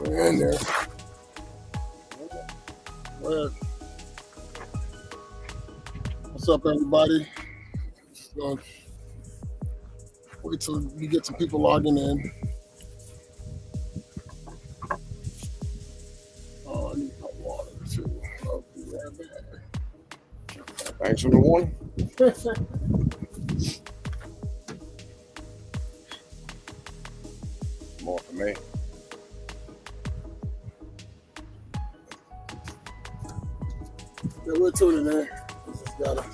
We're in there. Well, what's up, everybody? So, wait till we get some people logging in. Oh, I need my water too. I'll be right back. Thanks for the warning. More for me. Yeah, we're tuning in. Just gotta.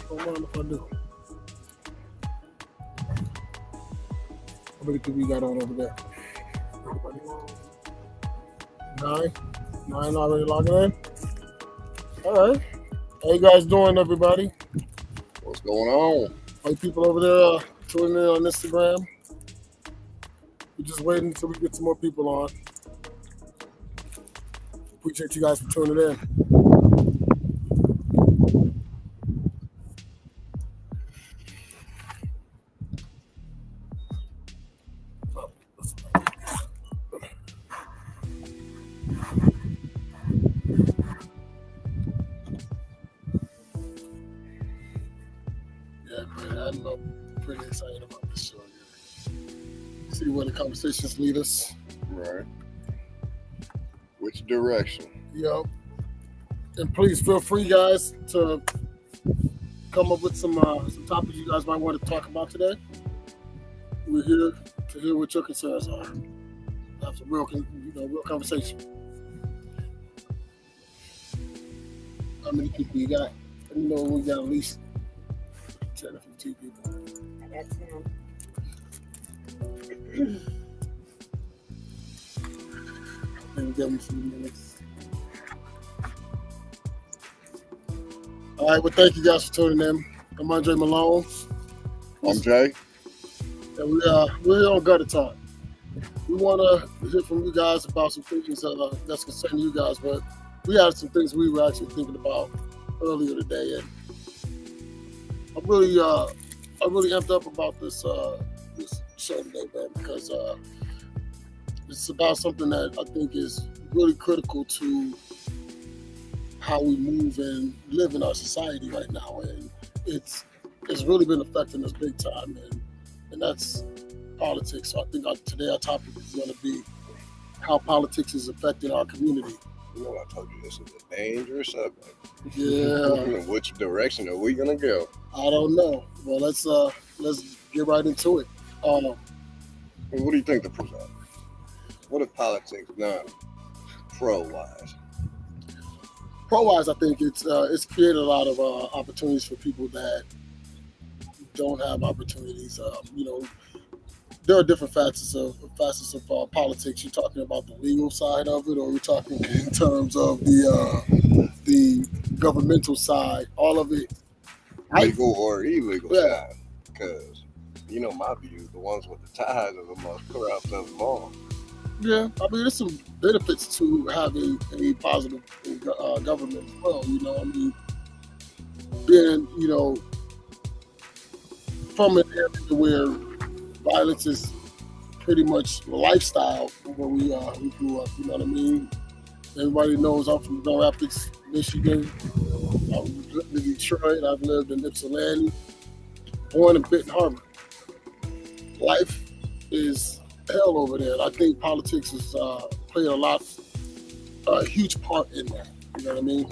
Don't mind if I do. How many people you got on over there? Everybody on? 9 already logging in? All right. How you guys doing, everybody? What's going on? How you people over there tuning in on Instagram? We're just waiting until we get some more people on. Appreciate you guys for tuning in. Yeah, man, I'm pretty excited about this show. Yeah. See where the conversations lead us. Right. Which direction? Yep. And please feel free, guys, to come up with some topics you guys might want to talk about today. We're here to hear what your concerns are. Have some real conversation. How many people you got? You know, we got at least 10 or 15 people. I got 10. Then give them a few minutes. All right, well, thank you guys for tuning in. I'm Andre Malone. I'm Jay. And we're here on Gutta Talk. We want to hear from you guys about some things that's concerning you guys, but we had some things we were actually thinking about earlier today, and I'm really amped up about this show today, man, because it's about something that I think is really critical to how we move and live in our society right now, and it's really been affecting us big time, and that's politics. So I think today our topic is going to be how politics is affecting our community. You know, I told you this is a dangerous subject. Yeah. Which direction are we gonna go? I don't know. Well, let's get right into it. What do you think the pros are? What have politics done pro-wise? Pro-wise, I think it's created a lot of opportunities for people that don't have opportunities. There are different facets of politics. You're talking about the legal side of it, or you're talking in terms of the governmental side. All of it, legal or illegal Yeah. side. Because my view, the ones with the ties are the most corrupt of them all. Yeah, I mean, there's some benefits to having a positive government as well. Being from an area where violence is pretty much a lifestyle where we grew up. You know what I mean? Everybody knows I'm from Grand Rapids, Michigan. I've lived in Detroit. I've lived in Ypsilanti. Born in Benton Harbor. Life is hell over there. And I think politics has played a huge part in that. You know what I mean?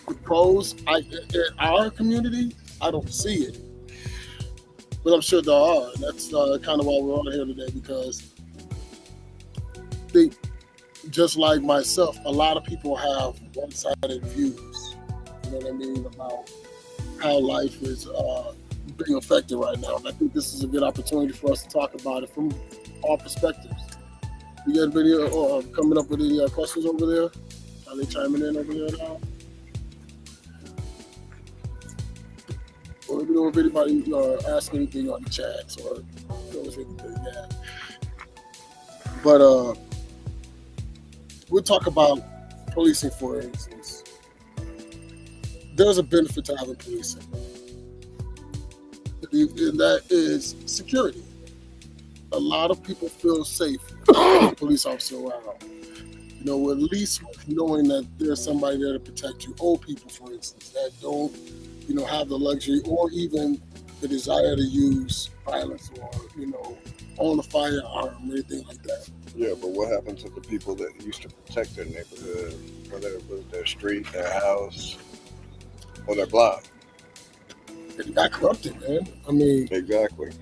The pros, in our community, I don't see it. But I'm sure there are. And that's kind of why we're on here today, because I think, just like myself, a lot of people have one-sided views. You know what I mean? About how life is being affected right now. And I think this is a good opportunity for us to talk about it from all perspectives. You got anybody coming up with any questions over there? Are they chiming in over there now? Or let me know if anybody asks anything on the chats or knows anything. Yeah. But we'll talk about policing, for instance. There's a benefit to having policing. and that is security. A lot of people feel safe with a police officer around. You know, at least knowing that there's somebody there to protect you. Old people, for instance, that don't, you know, have the luxury or even the desire to use violence or, you know, own a firearm or anything like that. Yeah, but what happened to the people that used to protect their neighborhood, whether it was their street, their house, or their block? It got corrupted, man. I mean, Exactly.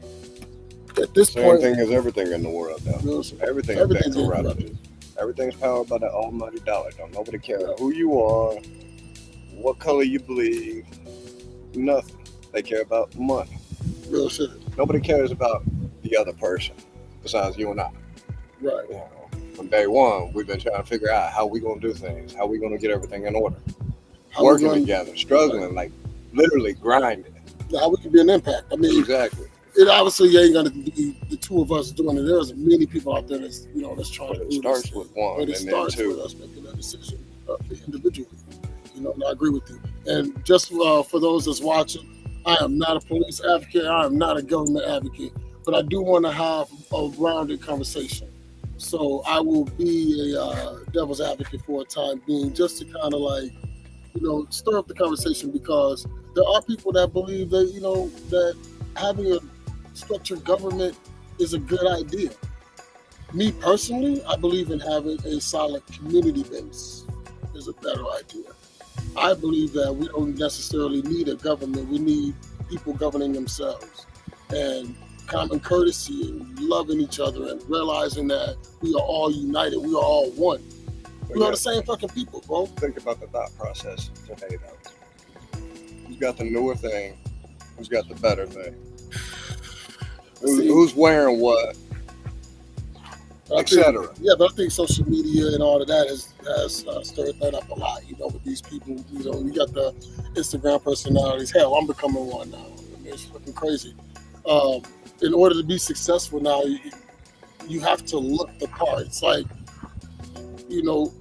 at this Same point, thing as everything in the world, though. you know, Everything's everything's been getting corrupted. corrupted. Everything's powered by the almighty dollar. Don't nobody care who you are, what color you believe, nothing. They care about money. Real shit. Nobody cares about the other person besides you and I. Right. You know, from day one, we've been trying to figure out how we gonna do things, how we gonna get everything in order, How working we gonna, together, struggling, like literally grinding. how we can be an impact. I mean, Exactly. it obviously ain't gonna be the two of us doing it. There's many people out there that's, you know, that's trying But to it do starts this. with one, But it and then starts with two. us making that decision individually. You know, and I agree with you. And just for those that's watching, I am not a police advocate. I am not a government advocate. But I do want to have a rounded conversation. So I will be a devil's advocate for a time being, just to kind of like, you know, stir up the conversation, because there are people that believe that, you know, that having a structured government is a good idea. Me personally, I believe in having a solid community base is a better idea. I believe that we don't necessarily need a government. We need people governing themselves and common courtesy and loving each other and realizing that we are all united. We are all one. We are the same fucking people, bro. Think about the thought process today, though. Who's got the newer thing? Who's got the better thing? Who's wearing what? Etc. Yeah, but I think social media and all of that has stirred that up a lot. You know, with these people, you know, you got the Instagram personalities. Hell, I'm becoming one now. I mean, it's fucking crazy. In order to be successful now, you have to look the part. It's like, you know,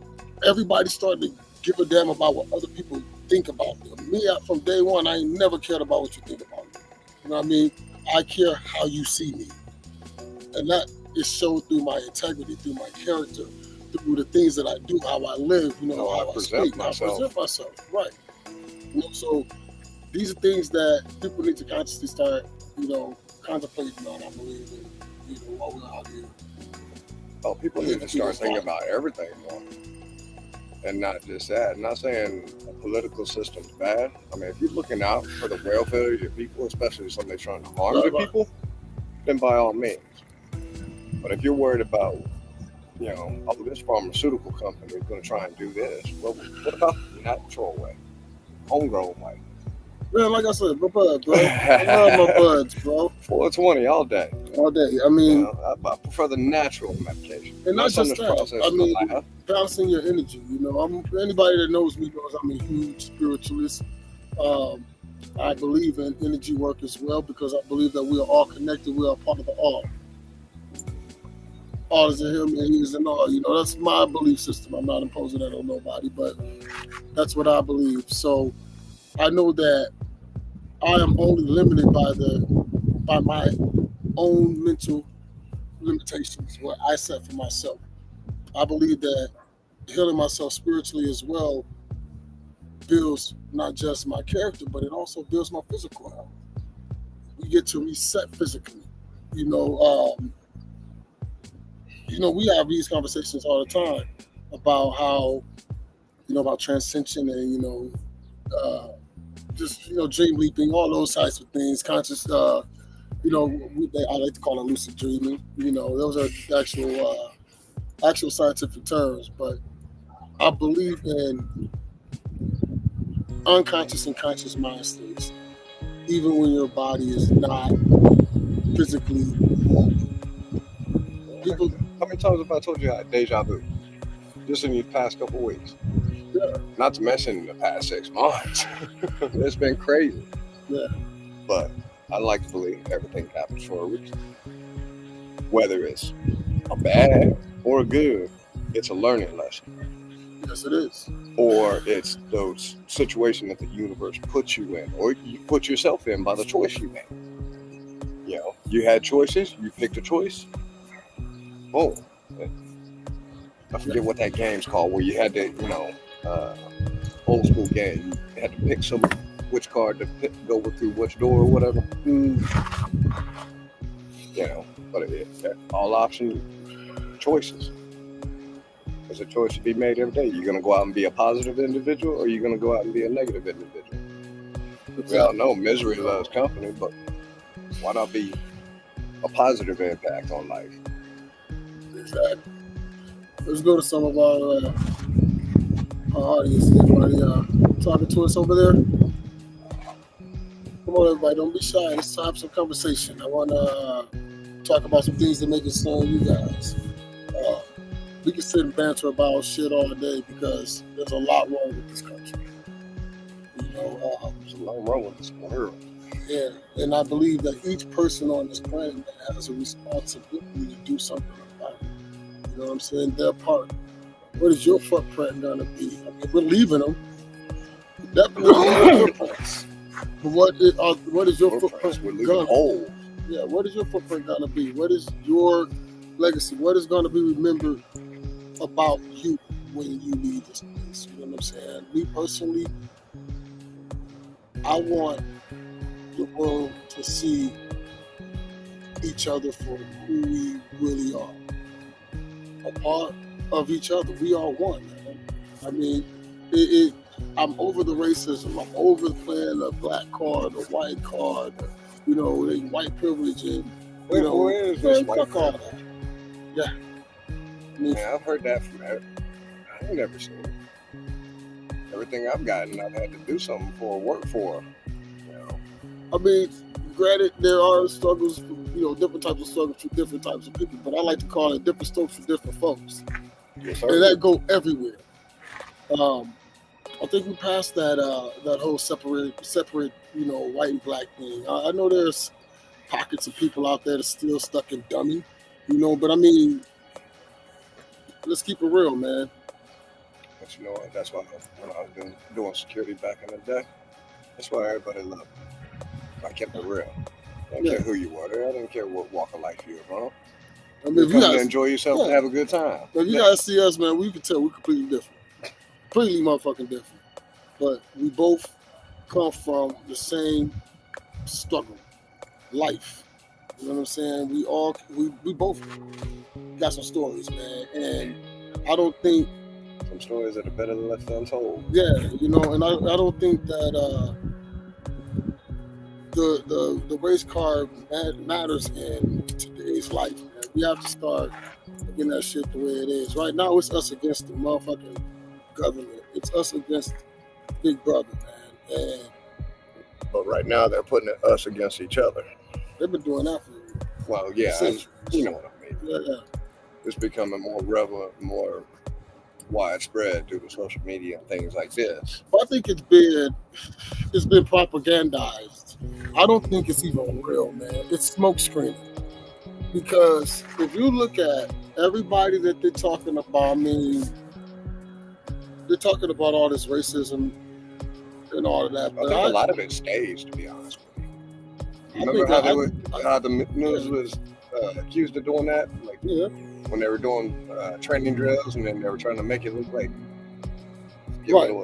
everybody's starting to give a damn about what other people think about them. Me, from day one, I ain't never cared about what you think about me. You know what I mean? I care how you see me. And that is showed through my integrity, through my character, through the things that I do, how I live, you know, how I speak, how I present myself. Right. You know, so these are things that people need to consciously start, you know, contemplating on, I believe, and, you know, while we're out here. Oh, people need to start thinking about everything more. And not just that. I'm not saying a political system's bad. I mean, if you're looking out for the welfare of your people, especially if somebody's trying to harm your people, then by all means. But if you're worried about, you know, oh, this pharmaceutical company is going to try and do this, well, what about the natural way, homegrown way? Man, like I said, my bud, bro. I love my buds, bro. 420 all day. All day. I mean, you know, I prefer the natural medication. And not just that. I mean, balancing your energy. You know, anybody that knows me knows I'm a huge spiritualist. I believe in energy work as well, because I believe that we are all connected. We are part of the all. All is in him and he is in all. You know, that's my belief system. I'm not imposing that on nobody, but that's what I believe. So I know that I am only limited by my own mental limitations, what I set for myself. I believe that healing myself spiritually as well builds not just my character, but it also builds my physical health. We get to reset physically. You know, we have these conversations all the time about how, you know, about transcension and, you know, just, you know, dream leaping, all those types of things, conscious, you know, I like to call it lucid dreaming. You know, those are actual scientific terms, but I believe in unconscious and conscious mind states, even when your body is not physically moving. People, how many times have I told you I had deja vu just in these past couple of weeks? Yeah. Not to mention the past 6 months. It's been crazy. Yeah. But I like to believe everything happens for a reason. Whether it's a bad or a good, it's a learning lesson. Yes, it is. Or it's those situations that the universe puts you in, or you put yourself in by the choice you make. you had choices. You picked a choice. Boom. I forget what that game's called, where you had to, old school game. You had to pick which card to go through which door or whatever. But all option choices. There's a choice to be made every day. You're going to go out and be a positive individual, or you're going to go out and be a negative individual. We all know misery loves company, but why not be a positive impact on life? Exactly. Let's go to some of our audience. Anybody talking to us over there? Come on, everybody. Don't be shy. Let's have some conversation. I want to talk about some things that make it so you guys. We can sit and banter about shit all day because there's a lot wrong with this country. There's a lot wrong with this world. Yeah, and I believe that each person on this planet has a responsibility to do something about it. You know what I'm saying? Their part. What is your footprint gonna be? I mean, we're leaving them. Definitely leaving footprints. But what is your footprint gonna be? Yeah, what is your footprint gonna be? What is your legacy? What is gonna be remembered about you when you leave this place? You know what I'm saying? Me personally, I want the world to see each other for who we really are. A part of each other. We are one, man. I mean, I'm over the racism. I'm over playing the black card, the white card, the white privilege. And, where is this white privilege? Yeah. I mean, I've heard that from I ain't never seen it. Everything I've gotten, I've had to do something for, work for. I mean, granted, there are struggles, different types of struggles for different types of people, but I like to call it different strokes for different folks. Yes, sir. And that go everywhere. I think we passed that whole separate, white and black thing. I know there's pockets of people out there that's still stuck in dummy, but I mean, let's keep it real, man. But you know what? That's why when I was doing security back in the day, that's why everybody loved me. I kept it real. I didn't care who you were. I didn't care what walk of life you were from. I mean, you come to enjoy yourself and have a good time. If you guys see us, man, we can tell we're completely different. Completely motherfucking different. But we both come from the same struggle, life. You know what I'm saying? We both got some stories, man. And I don't think some stories that are better than left untold. Yeah, and I don't think that the race card matters in today's life, man. We have to start getting that shit the way it is. Right now, it's us against the motherfucking government. It's us against Big Brother, man. But right now, they're putting us against each other. They've been doing that for well, yeah, you know what I mean. Yeah. It's becoming more relevant, more widespread due to social media and things like this. I think it's been propagandized. I don't think it's even real, man. It's smoke screening. Because if you look at everybody that they're talking about, I mean, they're talking about all this racism and all of that. I think a lot of it's staged, to be honest with you. Remember how the news was accused of doing that? Like, when they were doing training drills and then they were trying to make it look like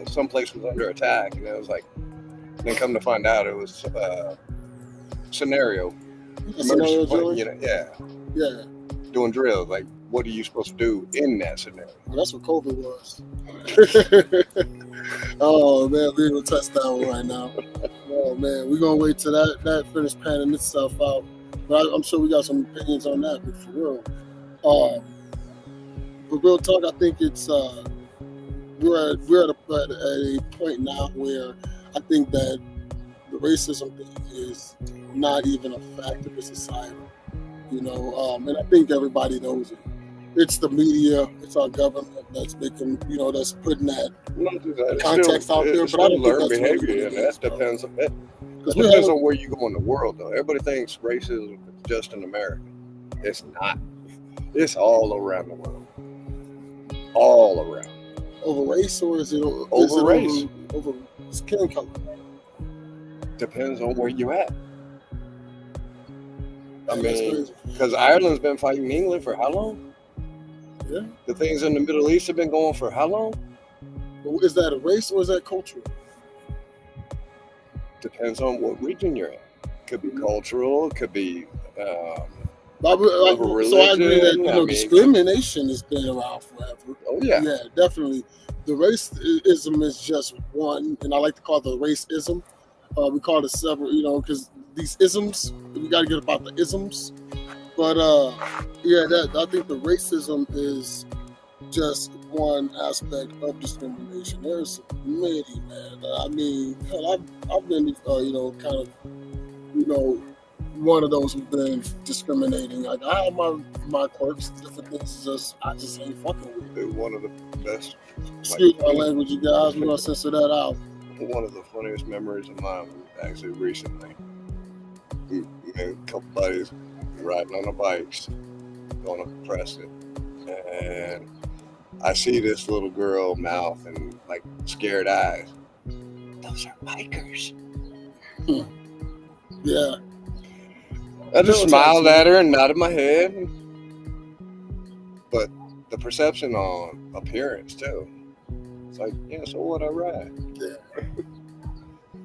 some place was under attack, and it was like, then come to find out it was scenario drilling? Yeah. Doing drills. Like, what are you supposed to do in that scenario? Well, that's what COVID was. Oh man, we're gonna touch that one right now. Oh man, we're gonna wait till that finish panning itself out. But I'm sure we got some opinions on that, but for real. But real talk, I think it's we're at a point now where I think that the racism thing is not even a factor in society. And I think everybody knows it. It's the media, it's our government that's making, that's putting that context out there. But I don't think that's behavior, and that depends on it. It depends on where you go in the world, though. Everybody thinks racism is just in America. It's not. It's all around the world. All around. Over race, or is it over race? Over skin color. Depends on where you at. I Man, that's mean, crazy. because Ireland's been fighting England for how long? Yeah. The things in the Middle East have been going for how long? But is that a race or is that cultural? Depends on what region you're in. Could be cultural. Could be So I agree that religion. I mean, discrimination has been around forever. oh yeah. Yeah, definitely. The racism is just one, and I like to call it the racism. We call it several, because these isms, we got to get about the isms. But yeah, I think the racism is just one aspect of discrimination. There's many, man. I mean, hell, I've been, kind of, one of those who've been discriminating. Like I have my quirks, different things. I just ain't fucking with it. They're one of the best. Excuse my language, you guys. We're gonna censor that out. One of the funniest memories of mine was actually recently. A couple buddies riding on the bikes, going up Preston, and I see this little girl mouth and like scared eyes. Those are bikers. Yeah. I just smiled at her and nodded my head. But the perception on appearance too. It's like, yeah, so what, I ride. Yeah.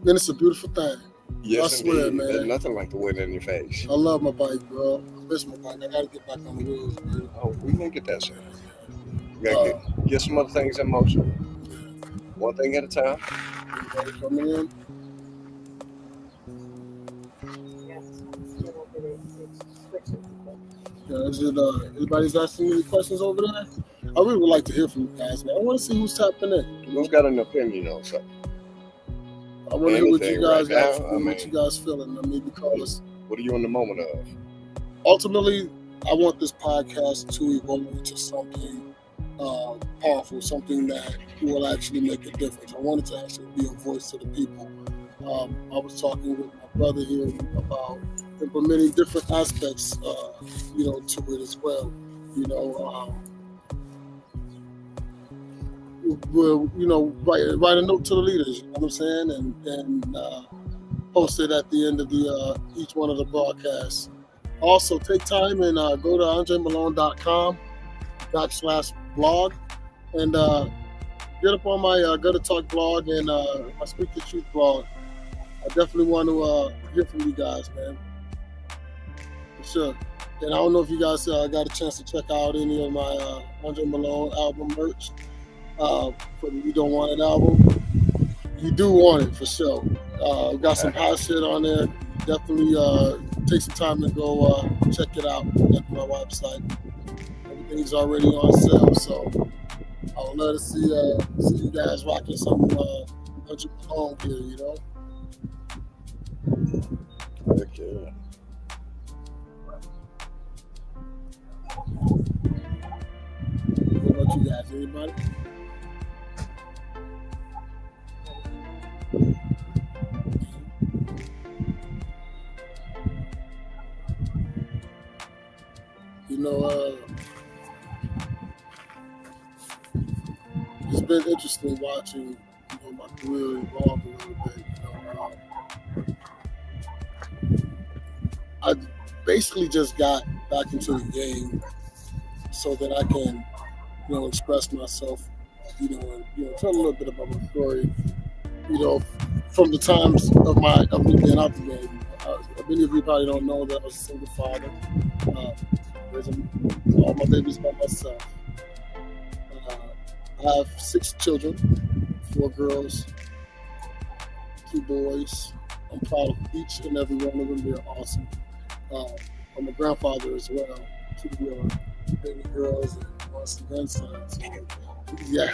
Then it's a beautiful thing. Yes, I swear, indeed. man. There's nothing like the wind in your face. I love my bike, bro. I miss my bike. I gotta get back on the wheels, man. Oh, we can get that soon. We gotta get some other things in motion. One thing at a time. Anybody coming in? Yes. Still over there. It's switching. Yeah, is it, anybody's asking any questions over there? I really would like to hear from you guys, man. I want to see who's tapping in. Who's got an opinion on something? I want to hear what you Anything guys right got, now, I mean- what you guys feeling. I mean, because What are you in the moment of? ultimately, I want this podcast to evolve into something powerful, something that will actually make a difference. I want it to actually be a voice to the people. I was talking with my brother here about implementing different aspects, to it as well. Write a note to the leaders. You know what I'm saying, and post it at the end of the each one of the broadcasts. Also, take time and go to andremalone.com/blog and get up on my Gutta Talk blog and my Speak the Truth blog. I definitely want to hear from you guys, man. For sure. And I don't know if you guys got a chance to check out any of my Andre Malone album merch for the You Don't Want It album. You do want it for sure. Got some hot shit on there. Definitely take some time to go check it out at my website. Everything's already on sale, so I would love to see you guys rocking some Andre Malone gear, you know. Okay. What about you guys? Anybody? It's been interesting watching, my career evolve a little bit. I basically just got back into the game so that I can, express myself, and tell a little bit about my story, from the times of me being out the game. Many of you probably don't know that I was a single father, raising all my babies by myself. I have 6 children, 4 girls, 2 boys. I'm proud of each and every one of them. They're awesome. I'm a grandfather as well. 2 baby girls and 1 grandson. Yeah.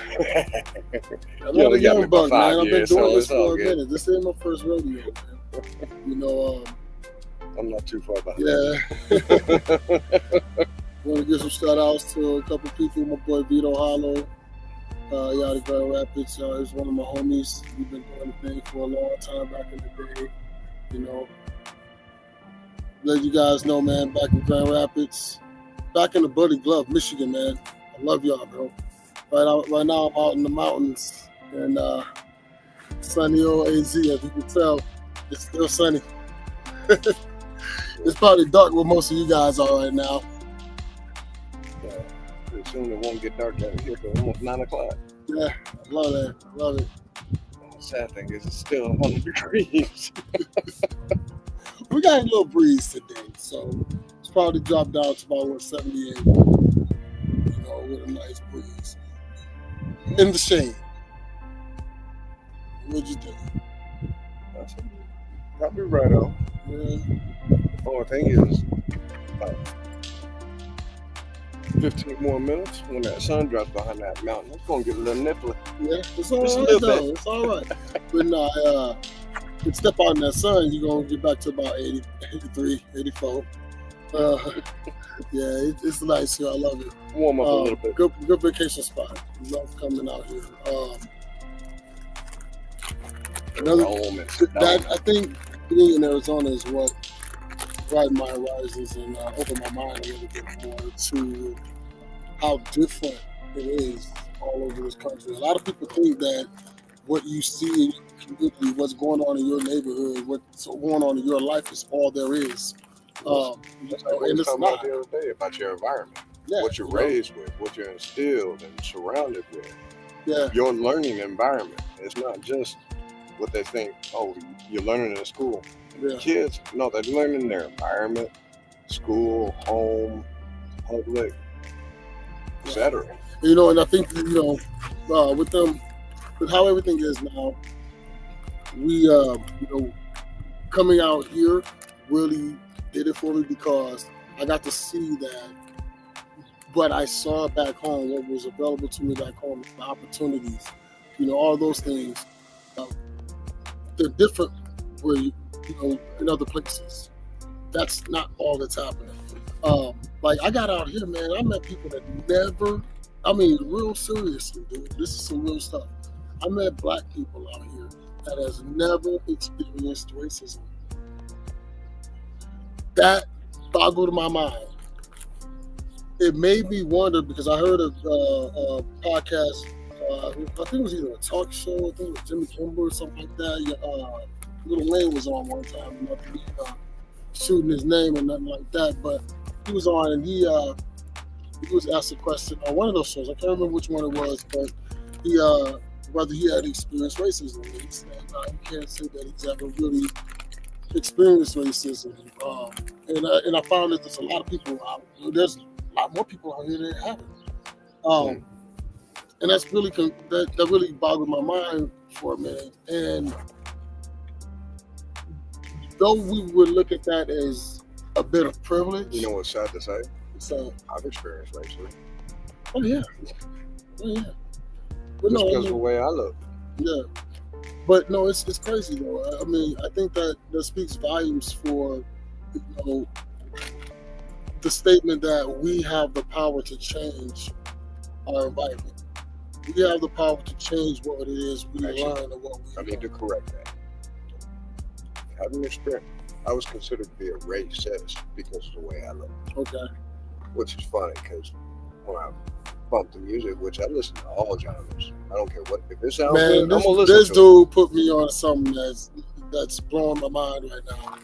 I'm not a young buck, man. I've been doing this for a minute. This ain't my first rodeo, man. I'm not too far behind. Yeah. Want to give some shout outs to a couple people. My boy Vito Hollow, out of Grand Rapids. He's one of my homies. We've been doing the thing for a long time back in the day. Let you guys know, man, back in Grand Rapids, back in the Bloody Glove, Michigan, man. I love y'all, bro. Right now, I'm out in the mountains in sunny old AZ. As you can tell, it's still sunny. It's probably dark where most of you guys are right now. Pretty soon it won't get dark down here till almost 9 o'clock. Yeah, I love that. I love it. The sad thing is it's still 100 degrees. We got a little breeze today, so it's probably dropped down to about 178. You know, with a nice breeze. In the shade. What'd you think? Probably right on. Yeah. The only thing is, about 15 more minutes when that sun drops behind that mountain, it's gonna get a little nipply. Yeah, it's all Just a right little though. bit. It's all right. But no, you step out in that sun, you're gonna get back to about 80, 83, 84. Yeah, it's nice here. I love it. Warm up a little bit. Good vacation spot. Love coming out here. I think being in Arizona is what widened my horizons and opened my mind a little bit more to how different it is all over this country. A lot of people think that what you see in your community, what's going on in your neighborhood, what's going on in your life is all there is. That's like what we were talking about the other day about your environment. Yeah, what you're raised with, what you're instilled and surrounded with. Yeah. Your learning environment. It's not just what they think, oh, you're learning in school. Yeah. Kids, no, they're learning their environment, school, home, public, etc. You know, and I think, you know, with them, with how everything is now, we, you know, coming out here really did it for me because I got to see that what I saw back home, what was available to me back home, the opportunities, you know, all those things, they're different where you know, in other places. That's not all that's happening. Like I got out here, man, I met people that never, I mean, real seriously, dude, this is some real stuff. I met black people out here that has never experienced racism. That boggled my mind. It made me wonder because I heard a podcast. I think it was either a talk show. I think it was Jimmy Kimmel or something like that. Lil Wayne was on one time, nothing shooting his name or nothing like that. But he was on and he was asked a question on one of those shows. I can't remember which one it was, but he whether he had experienced racism. And he said, you can't say that he's ever really experienced racism. And I found that there's a lot of people out. There's a lot more people out here that haven't. And that's really that really boggled my mind for a minute. And though we would look at that as a bit of privilege, You know what's sad to say? so I've experienced racism. oh yeah. But Just no, because of the way I look. yeah. But no, it's crazy though. I mean, I think that speaks volumes for, you know, the statement that we have the power to change our environment. We have the power to change what it is we learn and what we I need to correct that. Having experience, I was considered to be a racist because of the way I look. Okay. Which is funny because when I bump the music, which I listen to all genres, I don't care what, if it sounds Man, good, I'm gonna listen this to dude put me on something that's blowing my mind right now.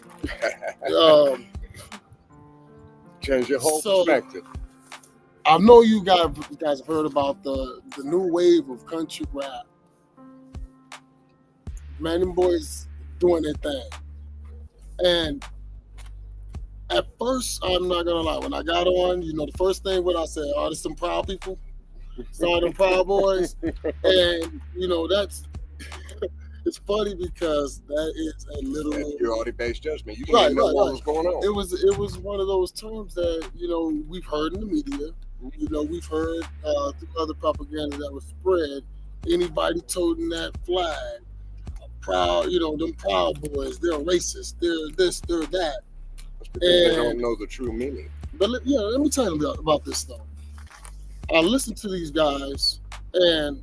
it. Change your whole perspective. I know you guys have heard about the new wave of country rap. Man, them boys doing their thing. And at first, I'm not gonna lie, when I got on, you know, the first thing what I said, oh, there's some proud people, some of them proud boys. And, you know, that's it's funny because that is a literal You're already based judgment. You didn't know what was going on. It was one of those terms that, you know, we've heard in the media. You know, we've heard through other propaganda that was spread. Anybody toting that flag, proud, you know, them proud boys, they're racist, they're this, they're that. Because they don't know the true meaning. But let me tell you about this though. I listen to these guys and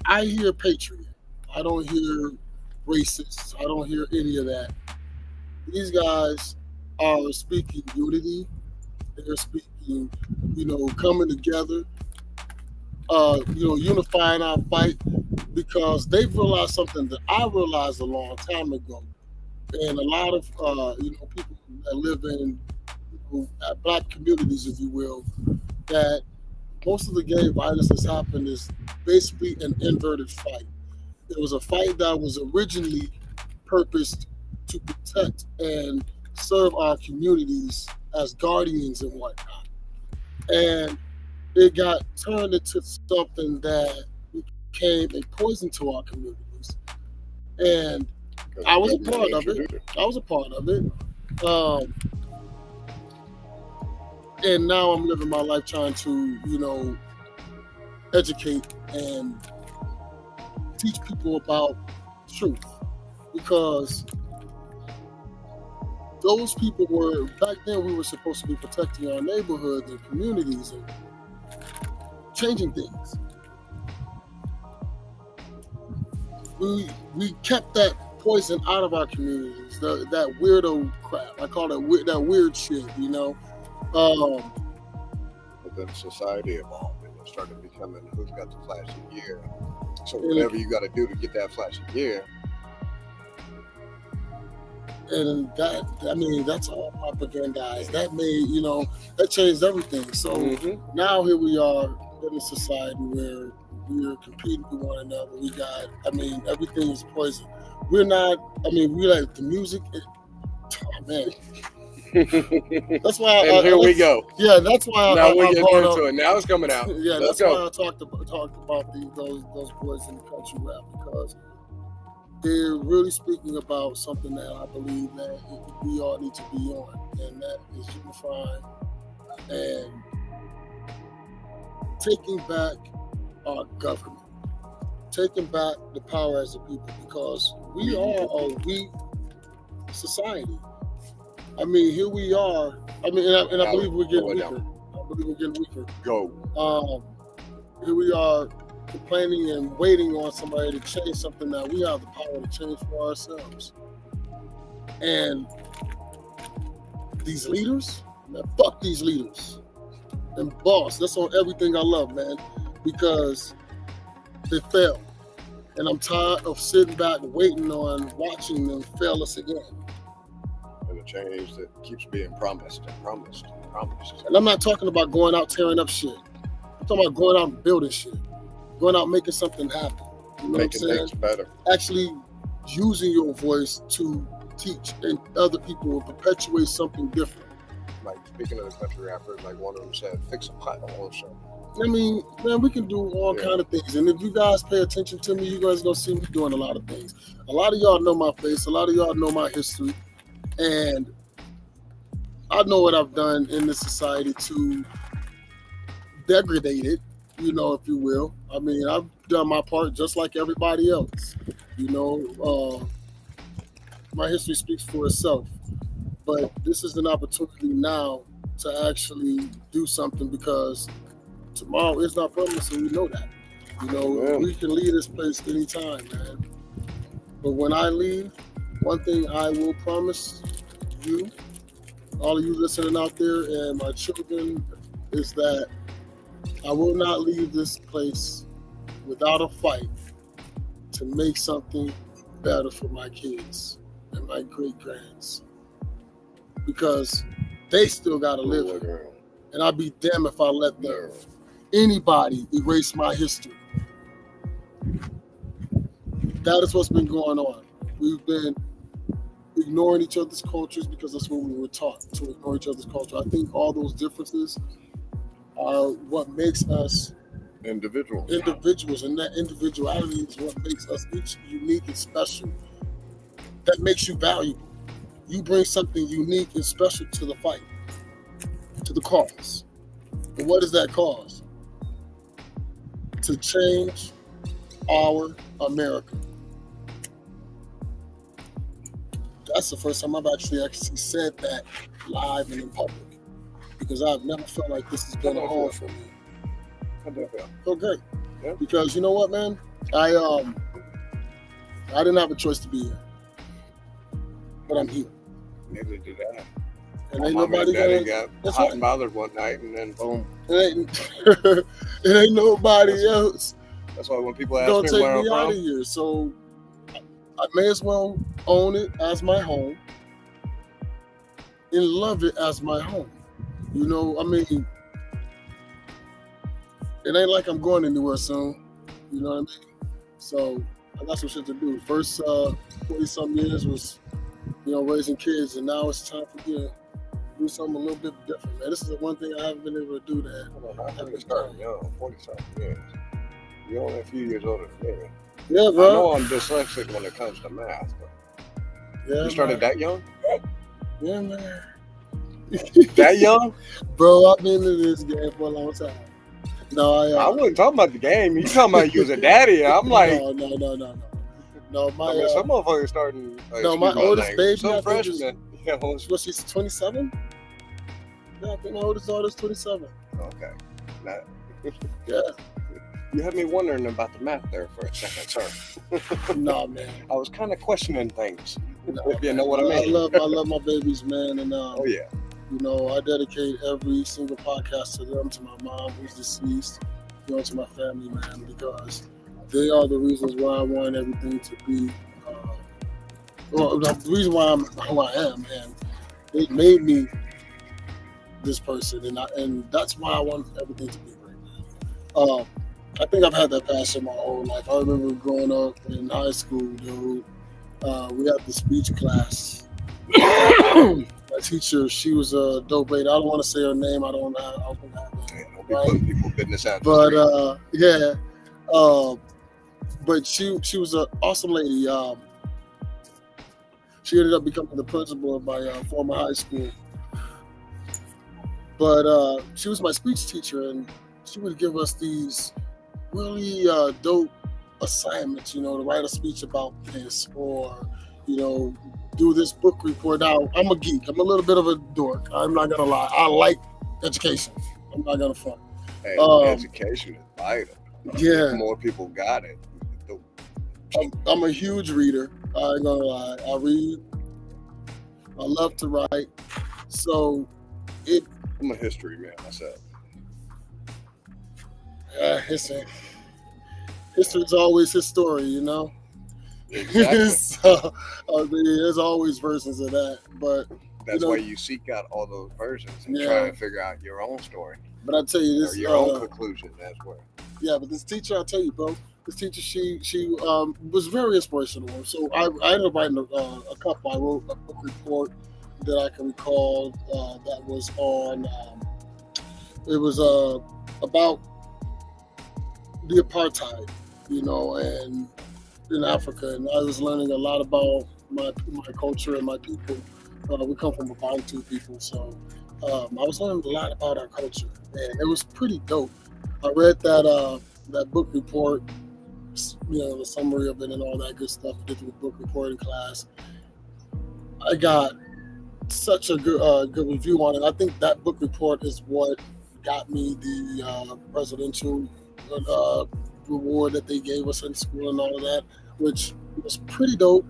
I hear patriot. I don't hear racist. I don't hear any of that. These guys are speaking unity. They're speaking, you know, coming together, you know, unifying our fight because they've realized something that I realized a long time ago. and a lot of people that live in black communities, if you will, that most of the gang violence that's happened is basically an inverted fight. It was a fight that was originally purposed to protect and serve our communities as guardians and whatnot. And it got turned into something that became a poison to our communities. And I was a part of it. I was a part of it. Um, and now I'm living my life trying to, educate and teach people about truth. Because those people were, back then, we were supposed to be protecting our neighborhoods and communities and changing things. We kept that poison out of our communities, that weirdo crap. I call it that weird shit, But then society evolved and it started becoming who's got the flashy gear. So whatever you got to do to get that flashy gear. And that's all propagandized. That made, that changed everything. So now here we are in a society where we're competing with one another. Everything is poison. We're not, we like the music. Oh, man. That's why. And here we go. Yeah, that's why. Now we're getting into it. Now it's coming out. Yeah, that's why I talked about those boys in the country rap, because they're really speaking about something that I believe that we all need to be on, and that is unifying and taking back our government, taking back the power as a people, because we are a weak society. Here we are. I believe we're getting weaker. I believe we're getting weaker. Go. Here we are complaining and waiting on somebody to change something that we have the power to change for ourselves. And these leaders, man, fuck these leaders. And boss, that's on everything I love, man, because they fail. And I'm tired of sitting back waiting on watching them fail us again. And a change that keeps being promised and promised and promised. And I'm not talking about going out tearing up shit. I'm talking about going out and building shit. Going out making something happen. You know Making things better. Actually using your voice to teach and other people will perpetuate something different. Like, speaking of the country rappers, like one of them said, fix a pothole or something. Man, we can do all kind of things. And if you guys pay attention to me, you guys are going to see me doing a lot of things. A lot of y'all know my face. A lot of y'all know my history. And I know what I've done in this society to degrade it, if you will. I've done my part just like everybody else. My history speaks for itself. But this is an opportunity now to actually do something, because tomorrow is not promised, and we know that. We can leave this place anytime, man. But when I leave, one thing I will promise you, all of you listening out there, and my children, is that I will not leave this place without a fight to make something better for my kids and my great-grands. Because they still got to live here. And I'd be damned if I let anybody erase my history. That is what's been going on. We've been ignoring each other's cultures because that's what we were taught, to ignore each other's culture. I think all those differences are what makes us individuals, and that individuality is what makes us each unique and special. That makes you valuable. You bring something unique and special to the fight, to the cause. And what is that cause? To change our America. That's the first time I've actually said that live and in public, because I've never felt like this has been a home for me. Feel great. Yeah. Because you know what, man? I didn't have a choice to be here, but I'm here. Neither did I. And ain't nobody got hot and bothered one night, and then boom. It ain't nobody else That's why when people ask gonna me take where me I'm out from, of here. So I may as well own it as my home and love it as my home. You know, I mean, it ain't like I'm going anywhere soon. You know what I mean? So I got some shit to do. First 40-something years was, raising kids, and now it's time for me to do something a little bit different, man. This is the one thing I haven't been able to do that. I think it's starting young, 40-something years. You're only a few years older than me. Yeah, bro. I know I'm dyslexic when it comes to math, but Yeah, you started that young? Yeah, man. That young? Bro, I've been in this game for a long time. No, I wasn't talking about the game. You talking about you was a daddy. I'm like, no. My some motherfuckers starting. my oldest baby, some I think freshman. What, she's 27? Yeah, I think my oldest daughter's 27. Okay. Yeah. You had me wondering about the math there for a second, sir. Nah, man. I was kind of questioning things. No, if you know what I mean. I love my babies, man, and oh yeah. I dedicate every single podcast to them, to my mom who's deceased, to my family, man, because they are the reasons why I want everything to be. The reason why I'm who I am, man. They made me this person, and that's why I want everything to be great. I think I've had that passion my whole life. I remember growing up in high school, dude. We had the speech class. My teacher, she was a dope lady. I don't want to say her name. I don't have that. Right? People business out. But but she was an awesome lady. She ended up becoming the principal of my former high school. But she was my speech teacher, and she would give us these really dope assignments, to write a speech about this, or, do this book report. Now, I'm a geek. I'm a little bit of a dork. I'm not going to lie. I like education. I'm not going to front. Hey, education is vital. Yeah. The more people got it. I'm a huge reader. I ain't going to lie. I read. I love to write. So, I'm a history man myself. History's always his story, Exactly. So, there's always versions of that, but that's why you seek out all those versions and try and figure out your own story. But I tell you this, or your own conclusion as well. Yeah, but this teacher, I'll tell you, bro. This teacher, she was very inspirational. So I ended up writing a couple. I wrote a book report that I can recall that was on. It was about the apartheid, and in Africa, and I was learning a lot about my culture and my people. We come from a Bantu people, so I was learning a lot about our culture, and it was pretty dope. I read that book report, the summary of it and all that good stuff. Did the book report in class. I got such a good review on it. I think that book report is what got me the presidential reward that they gave us in school and all of that, which was pretty dope.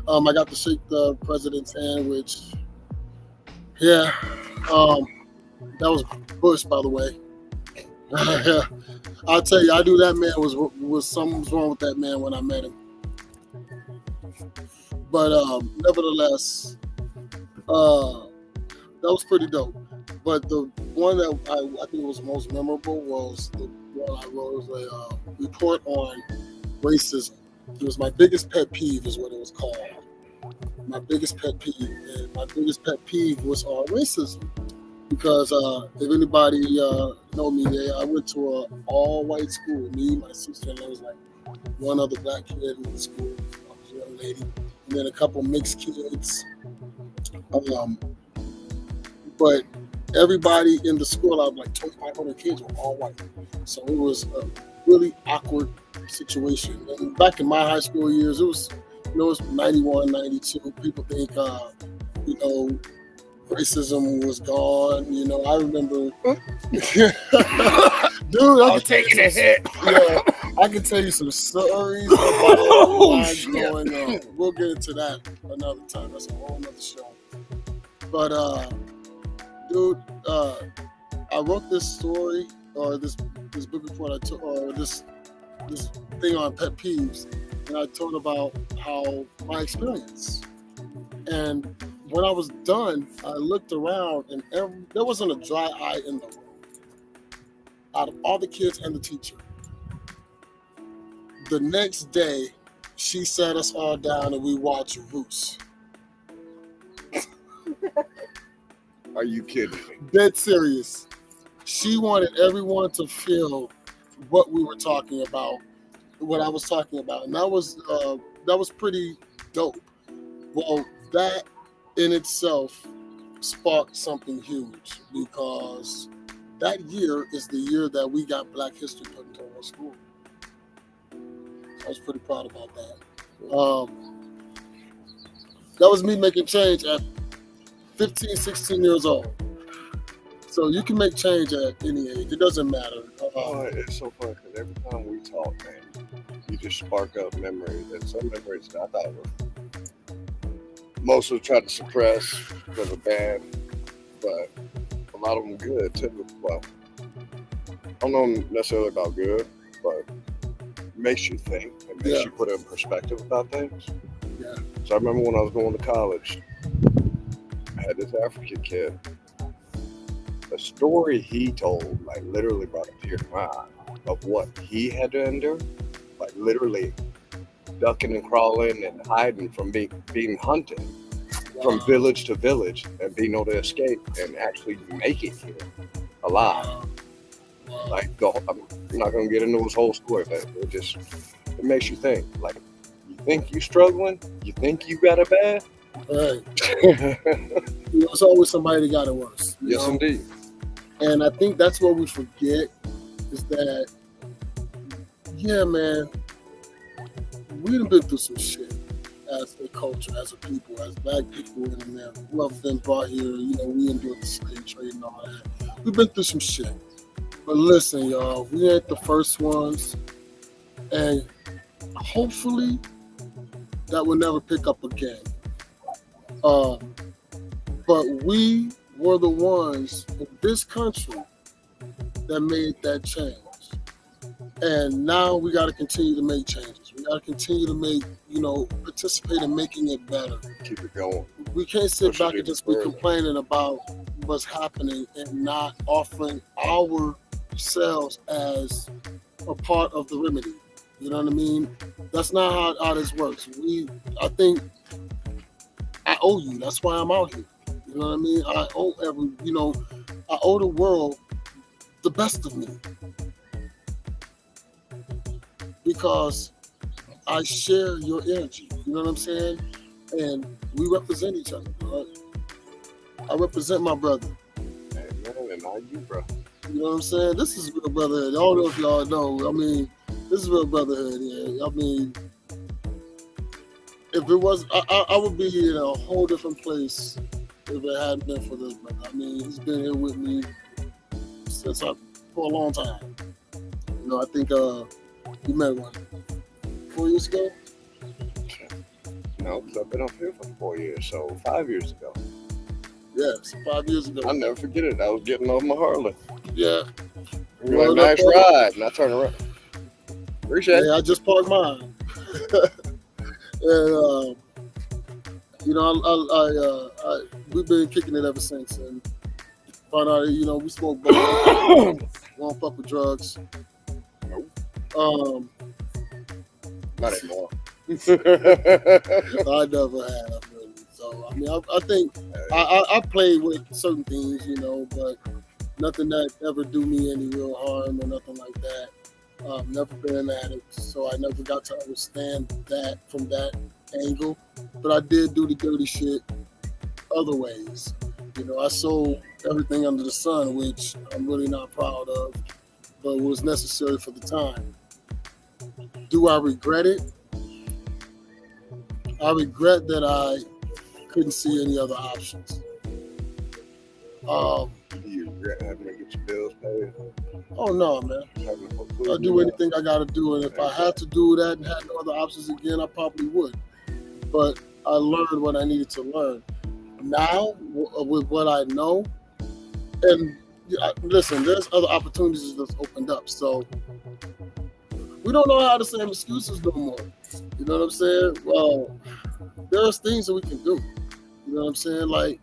I got to shake the president's hand, which, that was Bush, by the way. I'll tell you, I knew that man was something was wrong with that man when I met him. But nevertheless, that was pretty dope. But the one that I think was most memorable was the one I wrote. It was a report on racism. It was my biggest pet peeve, is what it was called. My biggest pet peeve. And my biggest pet peeve was on racism. Because if anybody know me, I went to an all-white school. Me, my sister, and there was like one other black kid in the school, a young lady, and then a couple mixed kids. But everybody in the school, I was like 2,500 kids, were all white. So it was a really awkward situation. And back in my high school years, it was 91, 92. People think, racism was gone. I remember, dude, I was taking a hit. Yeah, I can tell you some stories about what's going on. We'll get into that another time. That's a whole nother show. But, dude, I wrote this story, or this book report I took, or this thing on pet peeves, and I told about how my experience. And when I was done, I looked around, and there wasn't a dry eye in the room. Out of all the kids and the teacher. The next day, she sat us all down and we watched Roots. Are you kidding me? Dead serious. She wanted everyone to feel what we were talking about, what I was talking about, and that was pretty dope. Well, that in itself sparked something huge, because that year is the year that we got Black History put into our school. I was pretty proud about that. That was me making change at 15, 16 years old. So you can make change at any age. It doesn't matter. It's so fun because every time we talk, man, you just spark up memories. And some memories that I thought were mostly tried to suppress because of bad, but a lot of them good too. Well, I don't know necessarily about good, but it makes you think. It makes you put in perspective about things. Yeah. So I remember when I was going to college, I had this African kid. The story he told, like, literally brought a tear to my eye of what he had to endure, like literally ducking and crawling and hiding from being hunted from village to village and being able to escape and actually make it here alive. Like, I'm not going to get into his whole story, but it makes you think. Like, you think you struggling? You think you got it bad? Right. It's always somebody that got it worse. Yes, know? Indeed. And I think that's what we forget, is that, yeah, man, we done been through some shit as a culture, as a people, as Black people in America. Who have been brought here, we endured the slave trade and all that. We've been through some shit. But listen, y'all, we ain't the first ones. And hopefully that will never pick up again. But we were the ones in this country that made that change. And now we got to continue to make changes. We got to continue to make, participate in making it better. Keep it going. We can't sit back and just be complaining about what's happening and not offering ourselves as a part of the remedy. You know what I mean? That's not how this works. I think I owe you. That's why I'm out here. You know what I mean? I owe the world the best of me, because I share your energy. You know what I'm saying? And we represent each other, bro. I represent my brother. Hey, man, and not you, bro. You know what I'm saying? This is real brotherhood. I don't know if y'all know. I mean, this is real brotherhood. Yeah. I mean, if it was, I would be in a whole different place if it hadn't been for this brother. I mean, he's been here with me for a long time. I think we met 4 years ago? No, because I've been up here for 4 years, so 5 years ago. Yes, 5 years ago. I'll never forget it. I was getting off my Harley. Yeah. You're like, nice ride. And I turned around. Appreciate it. Yeah, I just parked mine. And, we've been kicking it ever since. And found out, we smoke both. We don't fuck with drugs. Nope. Not anymore. I never have, really. So, I mean, I think I play with certain things, but nothing that ever do me any real harm or nothing like that. Never been an addict, so I never got to understand that from that angle. But I did do the dirty shit other ways. I sold everything under the sun, which I'm really not proud of, but was necessary for the time. Do I regret it? I regret that I couldn't see any other options. Do you regret having to get your bills paid? Oh no, man. I'll do anything I gotta do, and if I had to do that and had no other options again, I probably would. But I learned what I needed to learn. Now, with what I know, and listen, there's other opportunities that's opened up, so we don't know how the same excuses no more. You know what I'm saying? Well, there's things that we can do. You know what I'm saying? Like,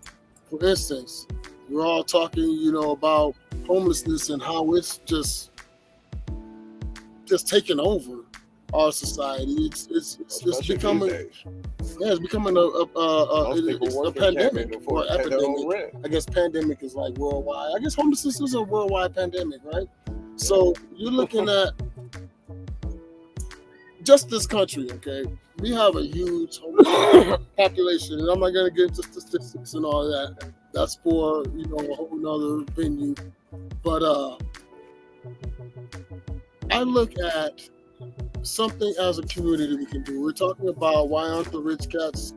for instance, we're all talking, about homelessness and how it's just taking over our society. It's Especially becoming these days. it's becoming Most people a working can't pandemic even or afford to pay their own epidemic. rent. I guess pandemic is like worldwide. I guess homelessness is a worldwide pandemic, right? So you're looking at just this country, okay? We have a huge homeless population, and I'm not gonna get into statistics and all that. That's for a whole nother venue. But I look at something as a community we can do. We're talking about why aren't the rich cats,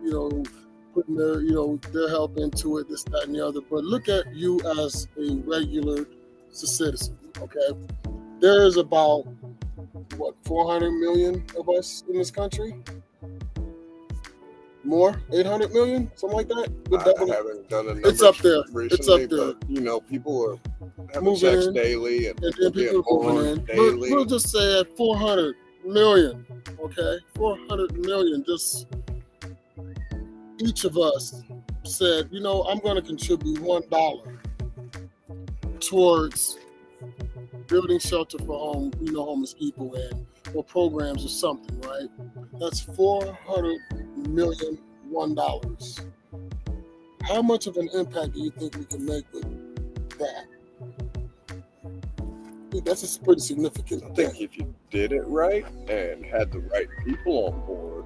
putting their help into it, this, that, and the other. But look at you as a regular citizen, okay? There's about 400 million of us in this country? More? 800 million? Something like that? I haven't done the numbers It's up there. recently, It's up there. but people are having Moving sex in, daily and then being people are born moving in. daily. We'll just say at 400 million, okay? 400 million, just each of us said, I'm going to contribute $1 towards building shelter for homeless people or programs or something, right? That's $400 million $1. How much of an impact do you think we can make with that? I think that's a pretty significant. I think if you did it right and had the right people on board,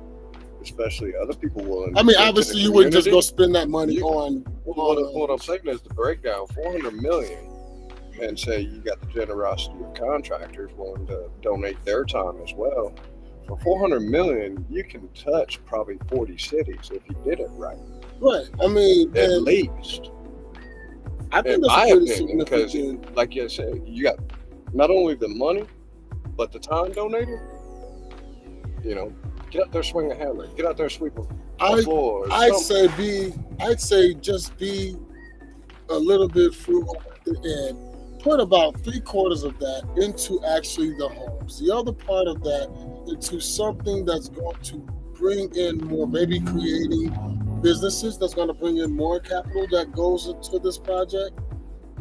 especially other people willing. I mean, obviously, you wouldn't just go spend that money on. What I'm saying is the breakdown: 400 million, and say you got the generosity of contractors willing to donate their time as well. For 400 million, you can touch probably 40 cities if you did it right. Right. I mean, at least. I think in that's my a pretty opinion, because, significant. like you said, you got not only the money, but the time donated. Get out there, swing a hammer. Get out there, sweep a floor. I'd say just be a little bit frugal and put about 3/4 of that into actually the homes. The other part of that into something that's going to bring in more, maybe creating businesses that's going to bring in more capital that goes into this project.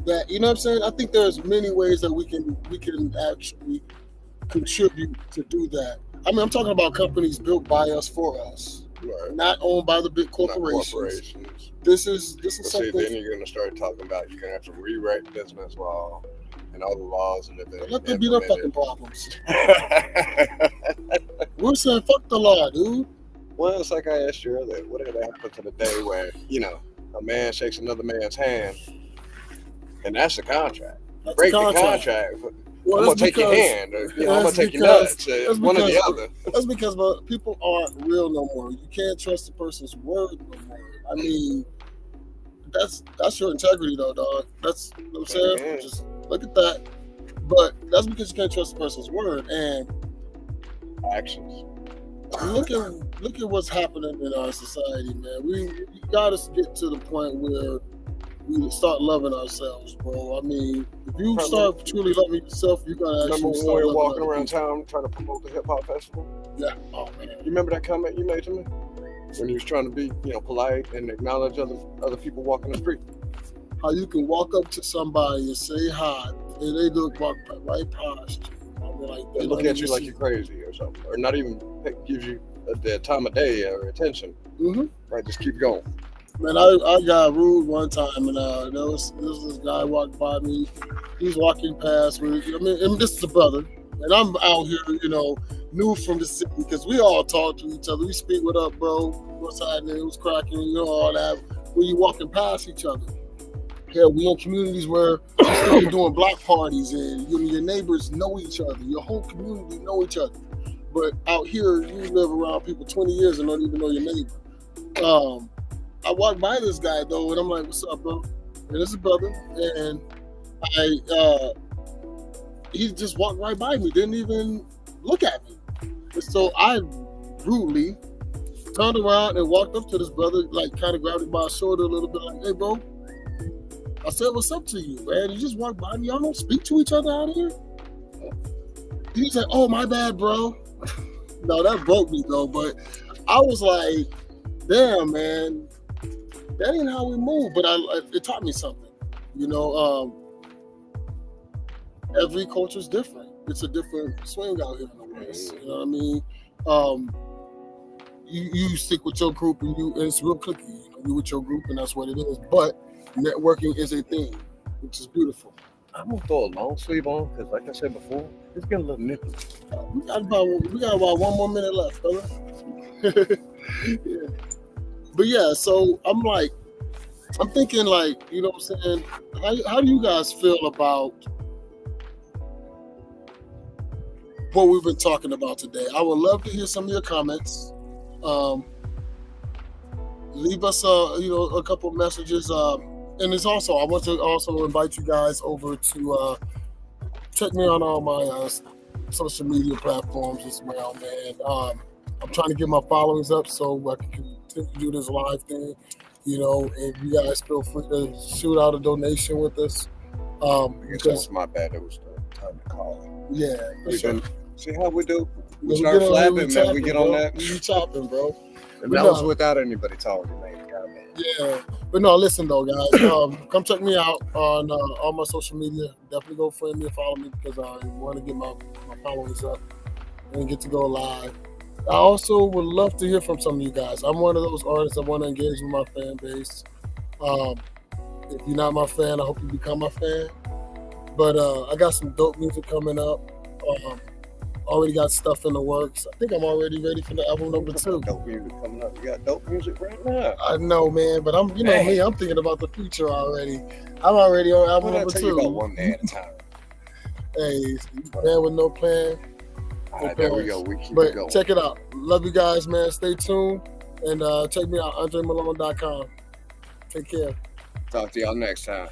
That, you know what I'm saying? I think there's many ways that we can actually contribute to do that. I mean, I'm talking about companies built by us for us, right. Not owned by the big corporations. This is something. See, then you're going to start talking about you're going to have to rewrite business law and all the laws and everything. Let them be their fucking problems. We're saying fuck the law, dude. Well, it's like I asked you earlier. Whatever happened to the day where a man shakes another man's hand, and that's the contract. Break the contract. Well, I'm gonna take your hand, or I'm gonna take your nuts. One or the other. That's because people aren't real no more. You can't trust a person's word no more. I mean, that's your integrity, though, dog. That's what I'm saying. Yeah. Just look at that. But that's because you can't trust a person's word and actions. Look at what's happening in our society, man. We gotta get to the point where we start loving ourselves, bro. I mean, if you start truly loving yourself, you're gonna actually remember start when we were loving walking other around people. town trying to promote the hip hop festival? Yeah. Oh man. You remember that comment you made to me when you was trying to be, polite and acknowledge other people walking the street? How you can walk up to somebody and say hi, and they walk right past you. They look at you like you're crazy or something, or not even gives you the time of day or attention. Mm-hmm. Right, just keep going. Man, I got rude one time, and there was this guy walked by me. He was walking past me. I mean, this is a brother, and I'm out here, new from the city, because we all talk to each other. We speak, what up, bro? What's happening? What's cracking? All that. When you walking past each other. Hell, we in communities where you still doing block parties, and your neighbors know each other. Your whole community know each other. But out here, you live around people 20 years and don't even know your neighbor. I walked by this guy though, and I'm like, "What's up, bro?" And it's a brother, and he just walked right by me, didn't even look at me. And so I rudely turned around and walked up to this brother, like kind of grabbed him by his shoulder a little bit, like, "Hey, bro." I said, "What's up to you, man? You just walked by me. Y'all don't speak to each other out here?" He's like, "Oh, my bad, bro." No, that broke me though. But I was like, damn, man, that ain't how we move. But it taught me something. You know, every culture is different. It's a different swing out here in the West. You know what I mean? You stick with your group and it's real clicky. You know, you with your group and that's what it is. But networking is a thing, which is beautiful. I'm gonna throw a long sleeve on because, like I said before, it's getting a little nippy. We got about 1 more minute left, fella. Yeah. But yeah, so I'm thinking like, you know what I'm saying? How do you guys feel about what we've been talking about today? I would love to hear some of your comments. Leave us a couple of messages. And it's also, I want to also invite you guys over to check me on all my social media platforms as well, man. I'm trying to get my followings up so I can continue to do this live thing. You know, and you guys feel free to shoot out a donation with us. Because my bad, it was the time to call. Yeah, for sure. See how we do? We Yeah, start get on- flapping, man. We chopping, get on bro. that. We chopping, bro. And But that no. was without anybody talking, man. Yeah, but no, listen though, guys. Come check me out on all my social media. Definitely go friend me and follow me because I want to get my followers up and get to go live. I also would love to hear from some of you guys. I'm one of those artists that want to engage with my fan base. If you're not my fan, I hope you become my fan. But I got some dope music coming up. Already got stuff in the works. I think I'm already ready for the album number 2. Dope music coming up. You got dope music right now. I know, man, but you know me, I'm thinking about the future already. I'm already on album number 2. You about one day at a time. Hey, man with no plan. All right, there we go. We keep it But going. check it out. Love you guys, man. Stay tuned. And check me out, AndreMalone.com. Take care. Talk to y'all next time.